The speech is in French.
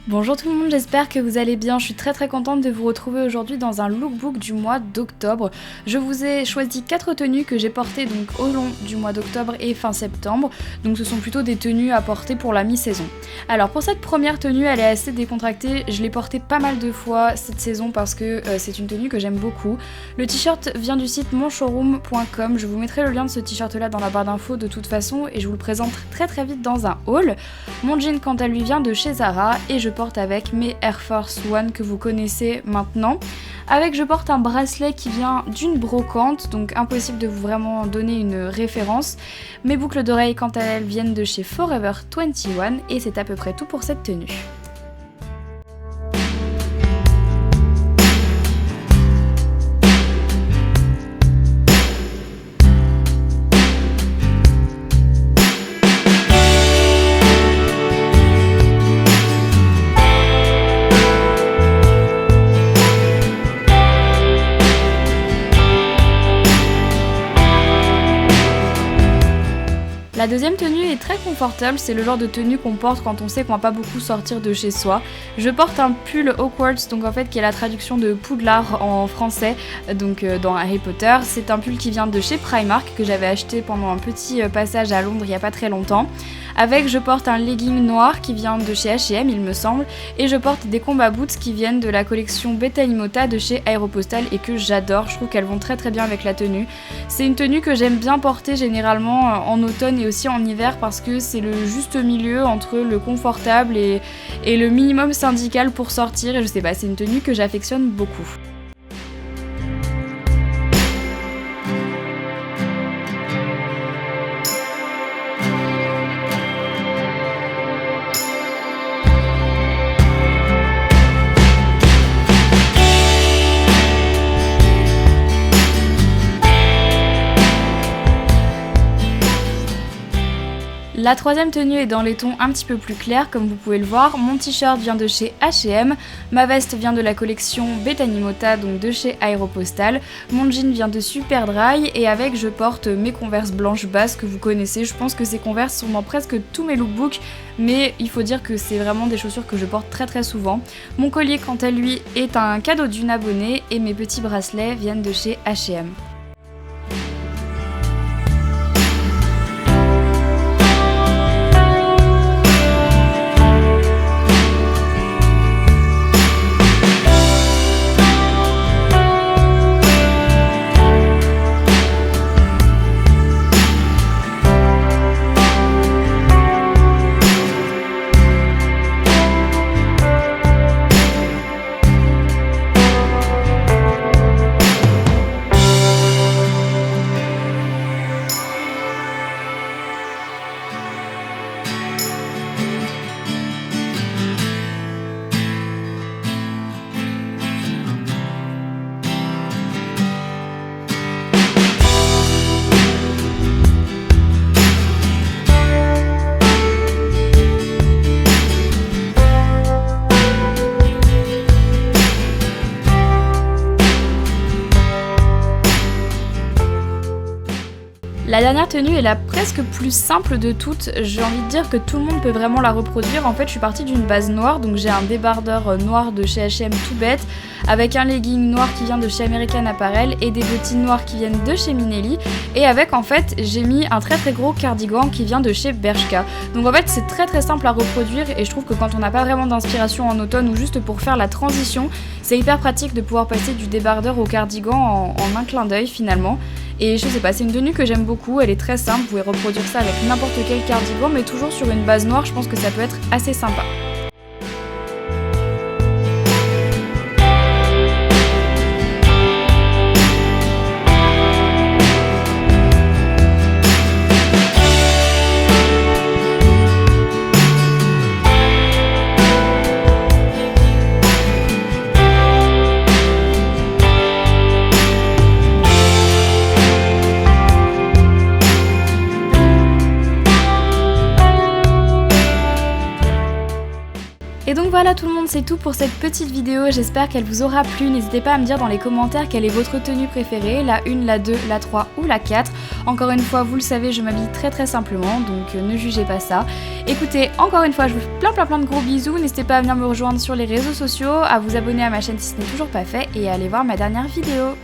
Bonjour tout le monde, j'espère que vous allez bien. Je suis très contente de vous retrouver aujourd'hui dans un lookbook du mois d'octobre. Je vous ai choisi 4 tenues que j'ai portées donc au long du mois d'octobre et fin septembre. Donc ce sont plutôt des tenues à porter pour la mi-saison. Alors pour cette première tenue, elle est assez décontractée. Je l'ai portée pas mal de fois cette saison parce que c'est une tenue que j'aime beaucoup. Le t-shirt vient du site monshowroom.com. Je vous mettrai le lien de ce t-shirt là dans la barre d'infos de toute façon et je vous le présente très vite dans un haul. Mon jean quant à lui vient de chez Zara et je porte avec mes Air Force One que vous connaissez maintenant. Je porte un bracelet qui vient d'une brocante, donc impossible de vous vraiment donner une référence. Mes boucles d'oreilles quant à elles viennent de chez Forever 21 et c'est à peu près tout pour cette tenue. La deuxième tenue est très confortable, c'est le genre de tenue qu'on porte quand on sait qu'on va pas beaucoup sortir de chez soi. Je porte un pull Hogwarts, donc en fait qui est la traduction de Poudlard en français, donc dans Harry Potter. C'est un pull qui vient de chez Primark que j'avais acheté pendant un petit passage à Londres il y a pas très longtemps. Je porte un legging noir qui vient de chez H&M il me semble, et je porte des combat boots qui viennent de la collection Beta Imota de chez Aéropostale et que j'adore, je trouve qu'elles vont très bien avec la tenue. C'est une tenue que j'aime bien porter généralement en automne et aussi en hiver parce que c'est le juste milieu entre le confortable et le minimum syndical pour sortir et je sais pas, c'est une tenue que j'affectionne beaucoup. La troisième tenue est dans les tons un petit peu plus clairs comme vous pouvez le voir. Mon t-shirt vient de chez H&M, ma veste vient de la collection Betanimota donc de chez Aéropostale, mon jean vient de Superdry et je porte mes Converse blanches basses que vous connaissez. Je pense que ces Converse sont dans presque tous mes lookbooks mais il faut dire que c'est vraiment des chaussures que je porte très souvent. Mon collier quant à lui est un cadeau d'une abonnée et mes petits bracelets viennent de chez H&M. La dernière tenue est la presque plus simple de toutes, j'ai envie de dire que tout le monde peut vraiment la reproduire. En fait je suis partie d'une base noire, donc j'ai un débardeur noir de chez H&M tout bête, avec un legging noir qui vient de chez American Apparel et des bottines noires qui viennent de chez Minelli, et en fait j'ai mis un très gros cardigan qui vient de chez Bershka. Donc en fait c'est très simple à reproduire et je trouve que quand on n'a pas vraiment d'inspiration en automne ou juste pour faire la transition, c'est hyper pratique de pouvoir passer du débardeur au cardigan en un clin d'œil finalement. Et je sais pas, c'est une tenue que j'aime beaucoup, elle est très simple, vous pouvez reproduire ça avec n'importe quel cardigan mais toujours sur une base noire, je pense que ça peut être assez sympa. donc voilà tout le monde, c'est tout pour cette petite vidéo, j'espère qu'elle vous aura plu. N'hésitez pas à me dire dans les commentaires quelle est votre tenue préférée, la 1, la 2, la 3 ou la 4. Encore une fois, vous le savez, je m'habille très simplement, donc ne jugez pas ça. Écoutez, encore une fois, je vous fais plein de gros bisous. N'hésitez pas à venir me rejoindre sur les réseaux sociaux, à vous abonner à ma chaîne si ce n'est toujours pas fait et à aller voir ma dernière vidéo.